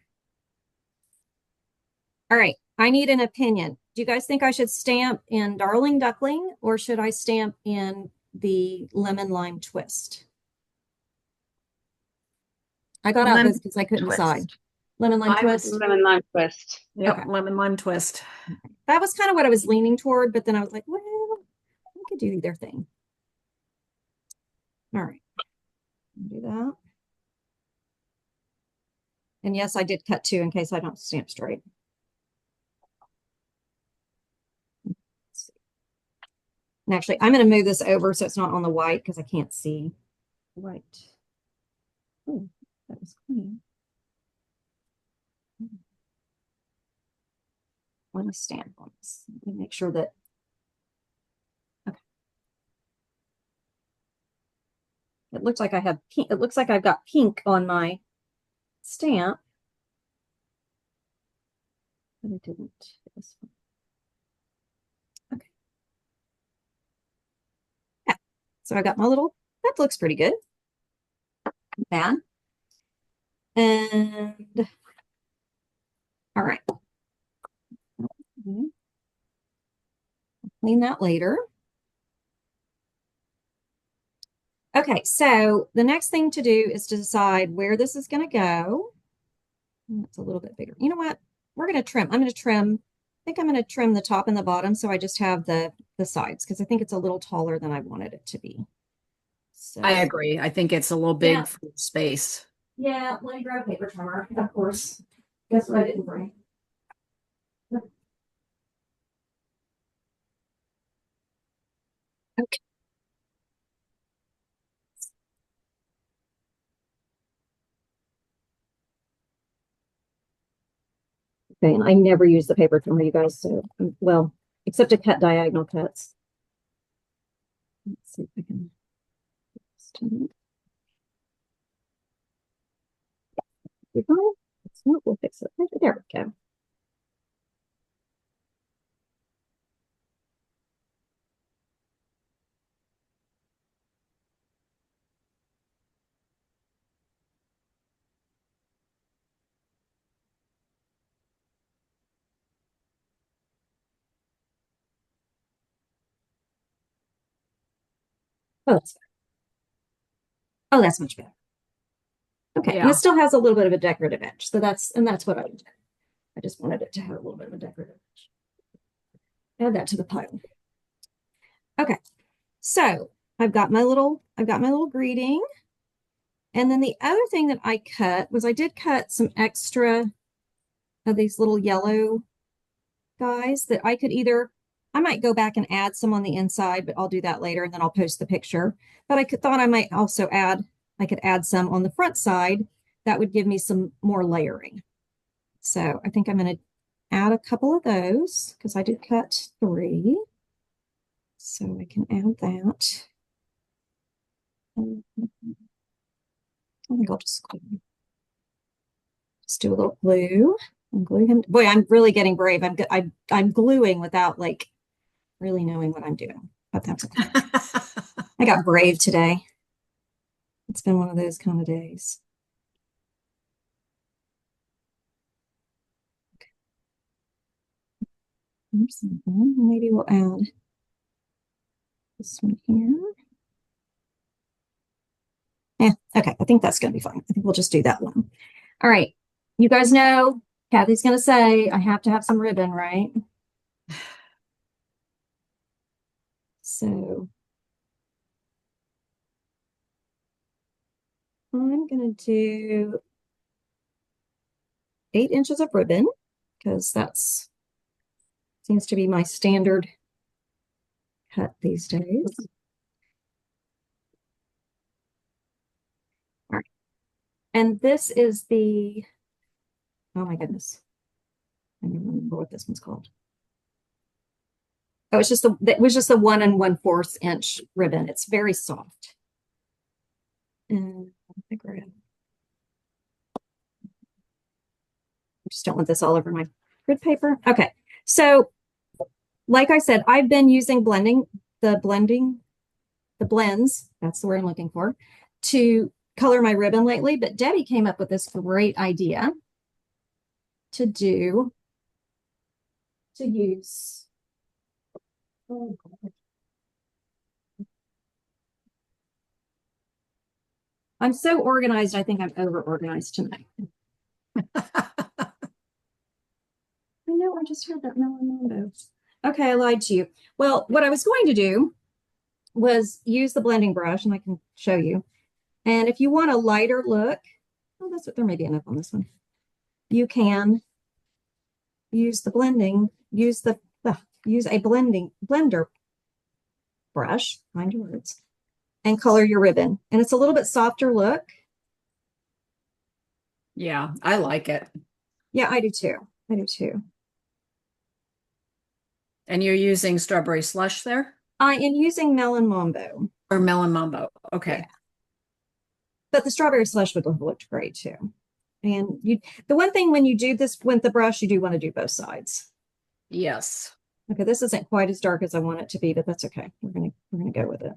All right, I need an opinion. Do you guys think I should stamp in Darling Duckling or should I stamp in the Lemon Lime Twist? I got out this because I couldn't decide. Lemon Lime Twist. Lemon lime twist. Yep, Okay. lemon lime twist. That was kind of what I was leaning toward, but then I was like, well, I could do either thing. All right. Do that. And yes, I did cut two in case I don't stamp straight. And actually, I'm going to move this over so it's not on the white because I can't see white. Oh, that was clean. Let me stamp on this. Let me make sure that. Okay. It looks like I have pink. It looks like I've got pink on my stamp. But it didn't. This one. Okay. Yeah. So I got my little, that looks pretty good. bad. And all right. Clean that later. Okay, so the next thing to do is to decide where this is going to go. It's a little bit bigger. You know what? We're going to trim. I'm going to trim. I think I'm going to trim the top and the bottom so I just have the sides because I think it's a little taller than I wanted it to be. So I agree. I think it's a little Yeah. big for space. yeah, let me grab a paper trimmer, of course. Guess what I didn't bring? Okay. Okay, and I never use the paper trimmer, you guys. So, well, except to cut diagonal cuts. Let's see if I can. We'll fix it. There we go. Oh, that's better. Oh, that's much better. Okay, and Yeah. it still has a little bit of a decorative edge. So that's what I did. I just wanted it to have a little bit of a decorative edge. Add that to the pile. Okay, so I've got my little greeting. And then the other thing that I cut was I did cut some extra of these little yellow guys that I could either, I might go back and add some on the inside, but I'll do that later and then I'll post the picture. But thought I might also I could add some on the front side. That would give me some more layering. So I think I'm going to add a couple of those because I did cut 3. So I can add that. I think I'll just do a little glue and glue him. Boy, I'm really getting brave. I'm gluing without like really knowing what I'm doing, but that's okay. I got brave today. It's been one of those kind of days. Maybe we'll add this one here. Yeah, okay. I think that's going to be fine. I think we'll just do that one. All right. You guys know Kathy's going to say I have to have some ribbon, right? So I'm going to do 8 inches of ribbon because that's seems to be my standard cut these days. All right. And this is the, oh my goodness. I don't remember what this one's called. Oh, it was just the 1 1/4 inch ribbon. It's very soft. And I grab. I just don't want this all over my grid paper. Okay. So like I said, I've been using the blends, that's the word I'm looking for, to color my ribbon lately. But Debbie came up with this great idea to use. Oh, I'm so organized. I think I'm over organized tonight. I know I just heard that melon. Okay, I lied to you. Well, what I was going to do was use the blending brush, and I can show you. And if you want a lighter look, oh, that's what there may be enough on this one. You can use the blending, use a blender brush, find your words, and color your ribbon. And it's a little bit softer look. Yeah, I like it. Yeah, I do too. I do too. And you're using strawberry slush there? I am using melon mambo. Or melon mambo. Okay. Yeah. But the strawberry slush would have looked great too. And the one thing when you do this with the brush, you do want to do both sides. Yes. Okay, this isn't quite as dark as I want it to be, but that's okay. We're gonna go with it.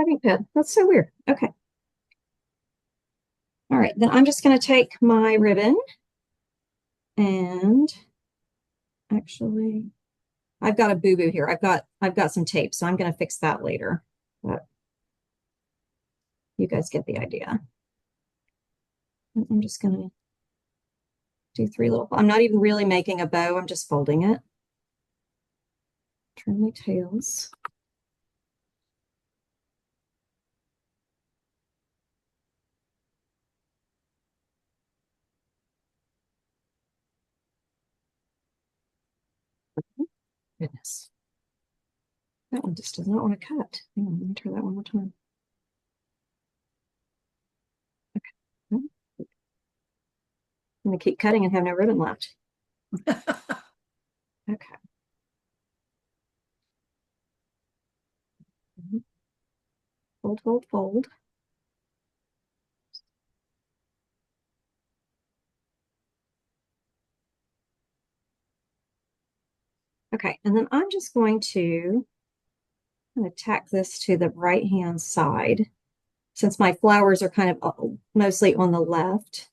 Cutting pad. That's so weird. Okay. All right, then I'm just going to take my ribbon and actually I've got a boo-boo here. I've got some tape, so I'm going to fix that later. But you guys get the idea. I'm just going to do 3 little, I'm not even really making a bow. I'm just folding it. Turn my tails. Goodness. That one just does not want to cut. Hang on, let me try that one more time. Okay. I'm going to keep cutting and have no ribbon left. Okay. Fold, fold, fold. Okay, and then I'm just going to tack this to the right-hand side since my flowers are kind of mostly on the left.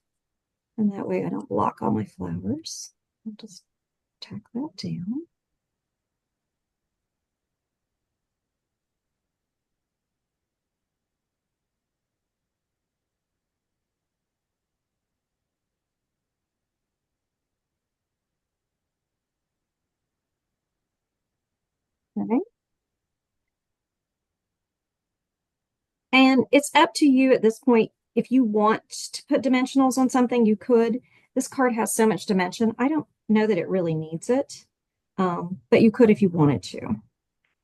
And that way I don't block all my flowers. I'll just tack that down. Okay. And it's up to you at this point. If you want to put dimensionals on something, you could. This card has so much dimension. I don't know that it really needs it, but you could if you wanted to.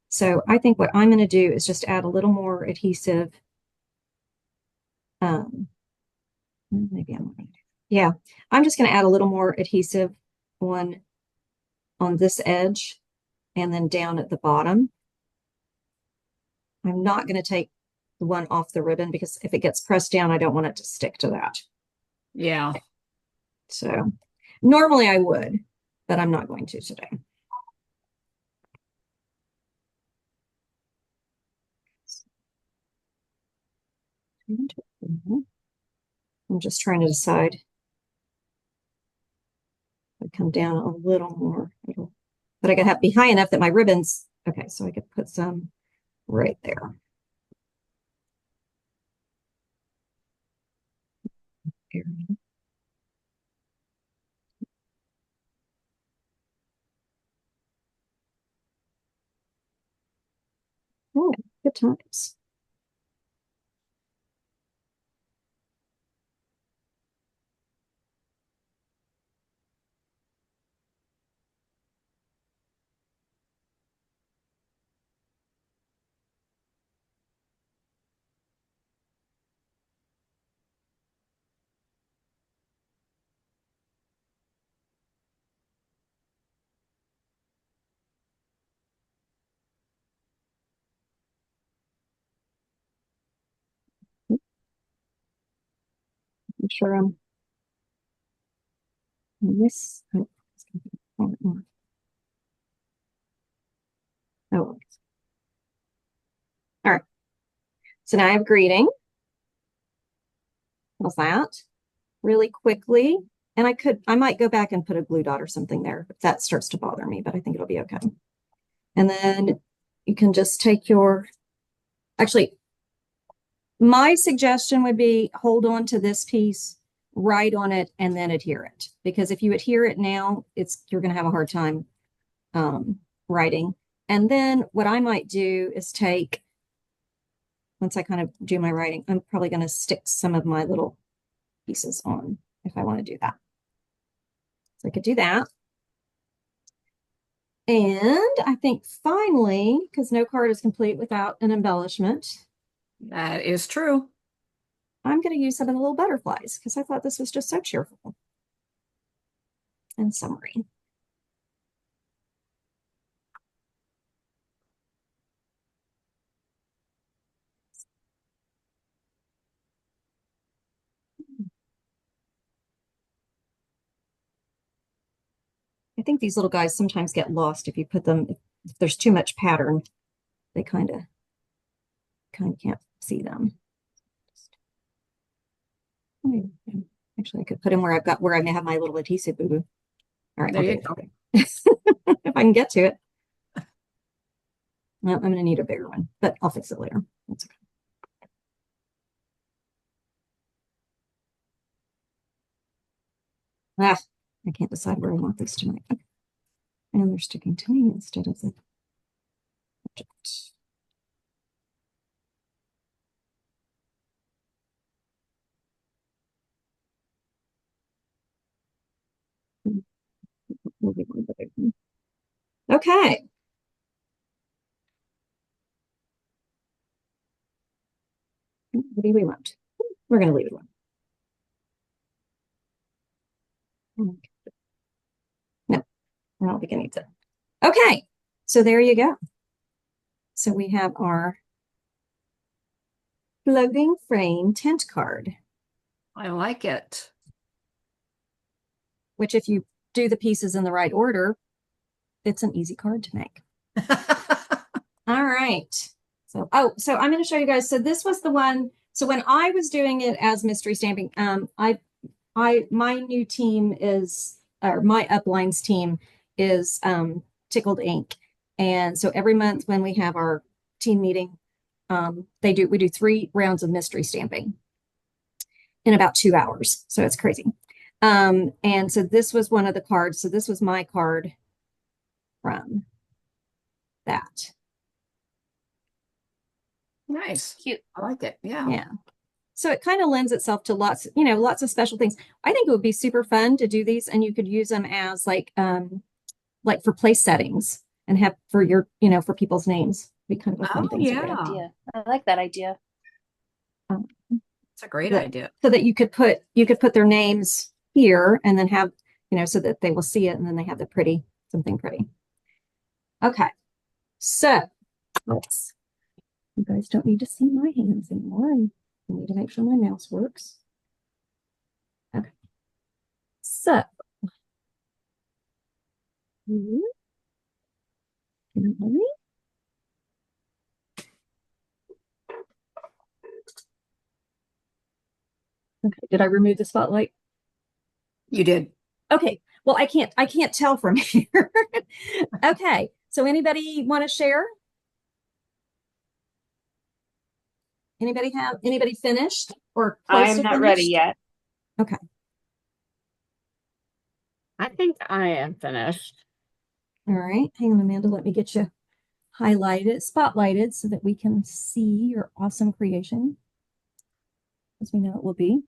So I think what I'm going to do is just add a little more adhesive. Maybe I'm going to, yeah, I'm just going to add a little more adhesive on this edge and then down at the bottom. I'm not going to take the one off the ribbon because if it gets pressed down, I don't want it to stick to that. Yeah. So normally I would, but I'm not going to today. I'm just trying to decide. I come down a little more, but I gotta have to be high enough that my ribbons, okay, so I could put some right there. Oh, good times. I'm sure I'm this. Oh, oh. All right. So now I have greeting. How's that? Really quickly. And I might go back and put a glue dot or something there if that starts to bother me, but I think it'll be okay. And then you can just take actually, my suggestion would be hold on to this piece, write on it, and then adhere it. Because if you adhere it now, you're going to have a hard time writing. And then what I might do is once I kind of do my writing, I'm probably going to stick some of my little pieces on if I want to do that. So I could do that. And I think finally, because no card is complete without an embellishment, That is true. I'm going to use some of the little butterflies because I thought this was just so cheerful and summery. I think these little guys sometimes get lost if you put them, if there's too much pattern, they kind of kind of can't see them. Actually, I could put them where where I have my little adhesive boo-boo. All right, There I'll you do go. it. If I can get to it. Well, I'm going to need a bigger one, but I'll fix it later. That's okay. Ah, I can't decide where I want this tonight. Okay. And they're sticking to me instead of the object. Okay. What do we want? We're going to leave it alone. No, I don't think it needs it. Okay, so there you go. So we have our floating frame tent card, I like it. which if you do the pieces in the right order, it's an easy card to make. All right. So, so I'm going to show you guys. So this was the one. So when I was doing it as mystery stamping, my new team is, or my uplines team is Tickled Ink. And so every month when we have our team meeting, we do 3 rounds of mystery stamping in about 2 hours. So it's crazy. And so this was one of the cards. So this was my card from that. Nice. Cute. I like it. Yeah. Yeah. So it kind of lends itself to lots of special things. I think it would be super fun to do these, and you could use them as like for place settings and have for your, for people's names. Be kind of a fun Oh, thing to do. yeah. Idea. I like that idea. It's a great idea. So that you could put their names here and then have, so that they will see it and then they have something pretty. Okay. So you guys don't need to see my hands anymore. I need to make sure my mouse works. Okay. So okay, did I remove the spotlight? You did. Okay. Well, I can't tell from here. Okay. So anybody want to share? Anybody finished or close I'm to not ready finished? yet. Okay. I think I am finished. All right. Hang on, Amanda. Let me get you spotlighted so that we can see your awesome creation. As we know it will be.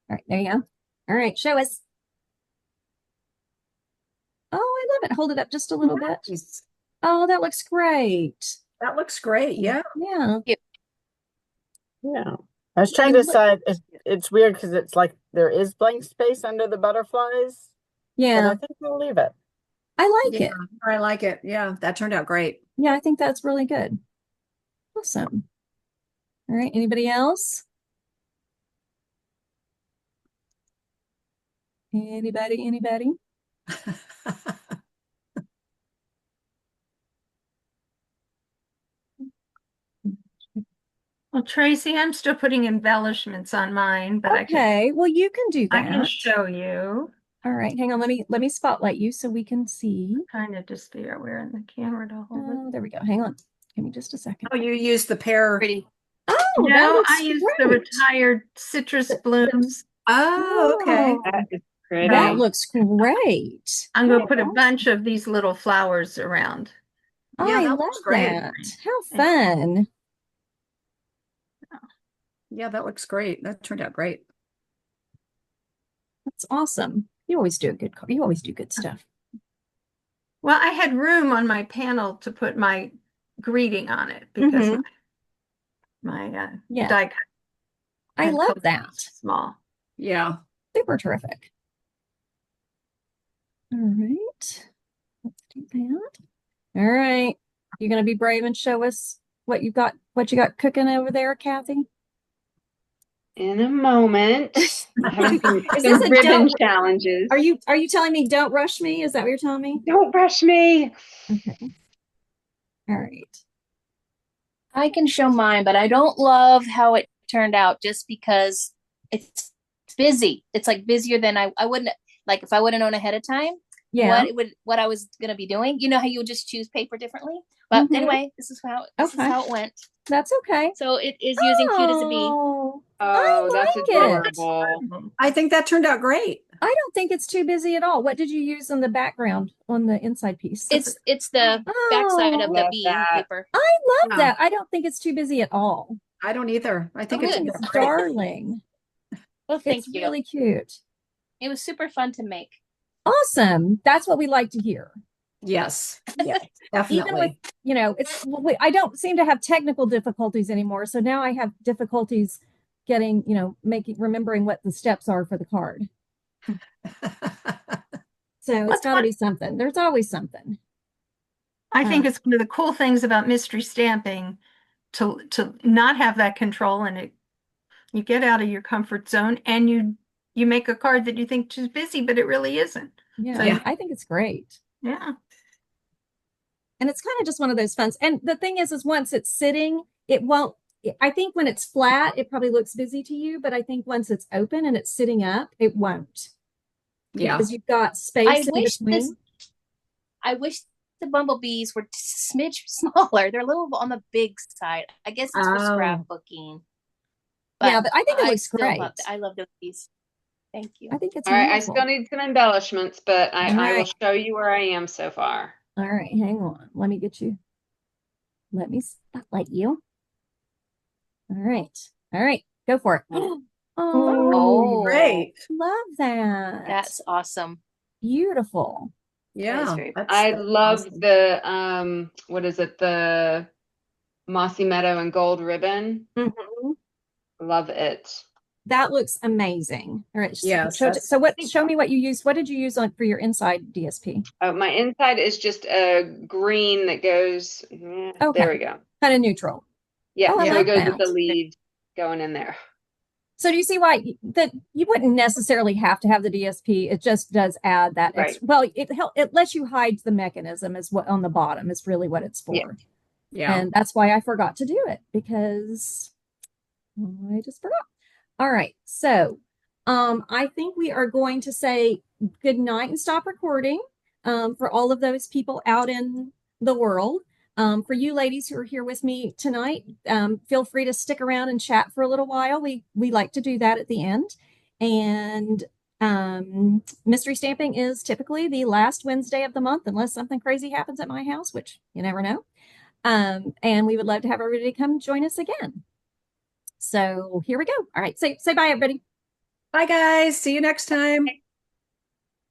All right. There you go. All right. Show us. Oh, I love it. Hold it up just a little bit. Nice. Oh, that looks great. That looks great. Yeah. Yeah. Yeah. I was trying to decide. It's weird because it's like there is blank space under the butterflies. But Yeah. I think we'll leave it. I like Yeah, it. I like it. Yeah, that turned out great. Yeah, I think that's really good. Awesome. All right. Anybody else? Anybody? Well, Tracy, I'm still putting embellishments on mine, but Okay. Well, you can do I can that. show you. All right. Hang on. Let me spotlight you so we can see. Trying to just figure out where in the camera to hold it. Oh, there we go. Hang on. Give me just a second. Oh, you used the pear. Pretty. Oh, that No, looks I used the great. retired citrus blooms. Oh, okay. Oh, That is pretty. that looks great. I'm going to put a Awesome. bunch of these little flowers around. Yeah, I that love looks great. that. How fun. Yeah, that looks great. That turned out great. That's awesome. You always do you always do good stuff. Well, I had room on my panel to put my greeting on it because Mhm. my Yeah. die cut I pen love was that. small. Yeah. Super terrific. All right. Let's do that. All right. You're going to be brave and show us what you got cooking over there, Kathy? In a moment. I have some, Is some this a ribbon don't- challenges. Are you telling me don't rush me? Is that what you're telling me? Don't rush me. Okay. All right. I can show mine, but I don't love how it turned out just because it's busy. It's like busier than I wouldn't like if I would have known ahead of time Yeah. what I was gonna be doing. You know how you would just choose paper differently? But Mhm. anyway, this is Okay. how it went. That's okay. So it is using cute as a bee. Oh, Oh, that's like it. adorable. I think that turned out great. I don't think it's too busy at all. What did you use on the background on the inside piece? It's the backside of Oh, the Love bee that. paper. I love Yeah. that. I don't think it's too busy at all. I don't either. I think I it think turned it's out great. darling. Well, thank It's you. really cute. It was super fun to make. Awesome. That's what we like to hear. Yes, Yeah. Even with, definitely. I don't seem to have technical difficulties anymore. So now I have difficulties getting, remembering what the steps are for the card. So it's got to be something. There's always something. I think it's one of the cool things about mystery stamping to not have that control, and you get out of your comfort zone and you make a card that you think is busy, but it really isn't. Yeah, So Yeah. I think it's great. yeah. And it's kind of just one of those funs. And the thing is once it's sitting, it won't. I think when it's flat, it probably looks busy to you, but I think once it's open and it's sitting up, it won't. Yeah. Because you've got I space in wish between. I wish the bumblebees were just a smidge smaller. They're a little on the big side. I guess it's for Oh. scrapbooking. Yeah, but I think it looks still great. love I love those bees. Thank you. I think it's All right, I wonderful. still need some embellishments, but All I will right. show you where I am so far. All right, hang on. Let me spotlight you. All right, go for it. Oh, Oh, Great. love that. that's awesome. Beautiful. Yeah. very- I that's love awesome. the what is it? The mossy meadow and gold ribbon. Mhm. Love it. That looks amazing. All right. Yes, Show me what you used. What did you use for your inside DSP? My inside is just a green that goes. Okay. There we go. Kind of neutral. Yeah, Oh, I so like it goes with that. the leaves going in there. So do you see why that you wouldn't necessarily have to have the DSP? It just does add that Right. extra. Well, it lets you hide the mechanism is what on the bottom is really what it's for. Yeah. Yeah. And that's why I forgot to do it because I just forgot. All right. So I think we are going to say good night and stop recording for all of those people out in the world. For you ladies who are here with me tonight, feel free to stick around and chat for a little while. We like to do that at the end. And mystery stamping is typically the last Wednesday of the month, unless something crazy happens at my house, which you never know. And we would love to have everybody come join us again. So here we go. All right. Say bye, everybody. Bye, guys. See you next time.